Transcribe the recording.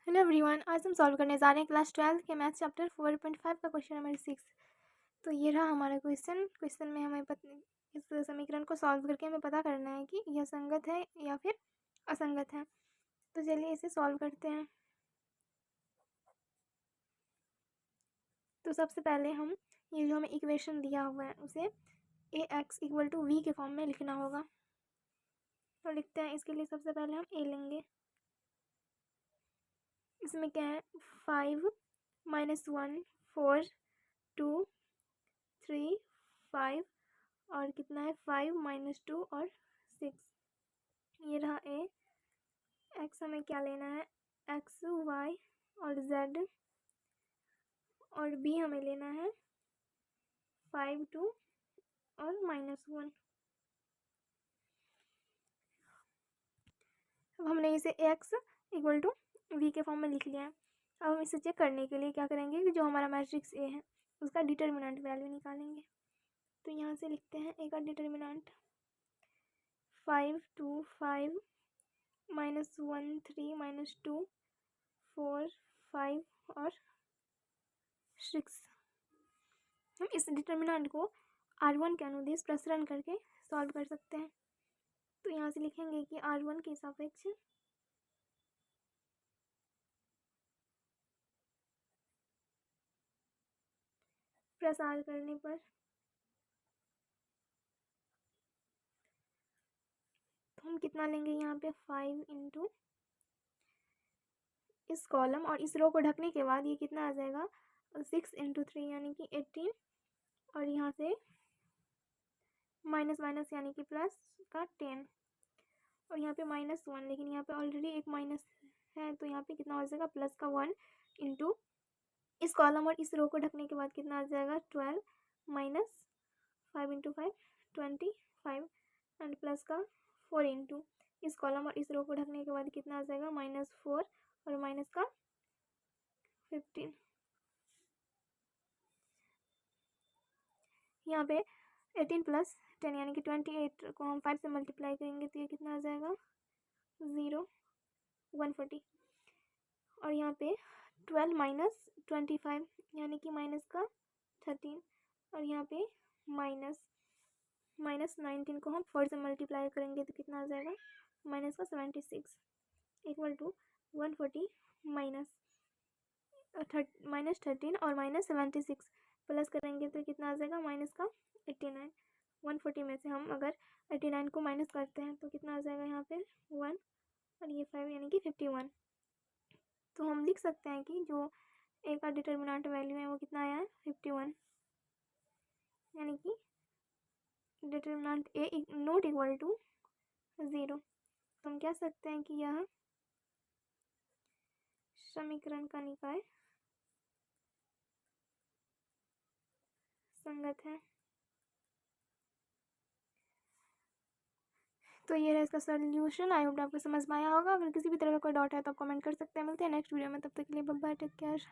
Hello everyone, आज हम solve करने जा रहे हैं क्लास 12 के मैथ चैप्टर 4.5 का क्वेश्चन नंबर 6। तो ये रहा हमारा क्वेश्चन में हमें इस समीकरण को सॉल्व करके हमें पता करना है कि यह संगत है या फिर असंगत है। तो चलिए इसे सॉल्व करते हैं। तो सबसे पहले हम ये जो हमें इक्वेशन दिया हुआ है उसे ax = v के फॉर्म में लिखना होगा। तो लिखते हैं। इसके लिए सबसे पहले हम a लेंगे। इसमें क्या है, 5 - 1 4 2 3 5 और कितना है 5 - 2 और 6। ये रहा ए। एक्स हमें क्या लेना है, एक्स वाई और जेड, और बी हमें लेना है 5 2 और -1। अब हमने इसे एक्स = वी के फॉर्म में लिख लिया है। अब हम इसे चेक करने के लिए क्या करेंगे कि जो हमारा मैट्रिक्स ए है उसका डिटर्मिनेंट वैल्यू निकालेंगे। तो यहाँ से लिखते हैं ए का डिटर्मिनेंट 5 2 5 -1 3 -2 4 5 और 6। हम इस डिटर्मिनेंट को R1 के अनुदिश प्रसरण करके सॉल्व कर सकते हैं। तो यहाँ से लिखेंगे कि R1 के सापेक्ष प्रसार करने पर तो हम कितना लेंगे, यहाँ पे 5 इंटू इस कॉलम और इस रो को ढकने के बाद ये कितना आ जाएगा 6 इंटू 3 यानी कि 18, और यहाँ से माइनस माइनस यानी कि प्लस का 10, और यहाँ पे -1, लेकिन यहाँ पे ऑलरेडी एक माइनस है तो यहाँ पे कितना हो जाएगा प्लस का 1 इंटू इस कॉलम और इस रो को ढकने के बाद कितना आ जाएगा 12 माइनस 5 इंटू 5 25 एंड प्लस का 4 इंटू इस कॉलम और इस रो को ढकने के बाद कितना आ जाएगा -4 और माइनस का 15। यहाँ पे 18 + 10 यानी कि 28 को हम 5 से मल्टीप्लाई करेंगे तो ये कितना आ जाएगा 0 140, और यहाँ पे 12 - 25 यानी कि माइनस का 13, और यहाँ पे -19 को हम 4 से मल्टीप्लाई करेंगे तो कितना आ जाएगा माइनस का 76 = 140 -13 और -76 प्लस करेंगे तो कितना आ जाएगा माइनस का 89। 140 में से हम अगर 89 को माइनस करते हैं तो कितना आ जाएगा यहाँ पे 1 और ये 5 यानी कि 51। तो हम लिख सकते हैं कि जो ए का डिटर्मिनेंट वैल्यू है वो कितना आया है 51, यानी कि डिटर्मिनेंट ए ≠ 0। तो हम कह सकते हैं कि यह समीकरण का निकाय संगत है। तो ये है इसका सोल्यूशन। आई होप आपको समझ में आया होगा। अगर किसी भी तरह का कोई डाउट है तो आप कमेंट कर सकते हैं। मिलते हैं नेक्स्ट वीडियो में, तब तक के लिए बाय बाय, टेक केयर।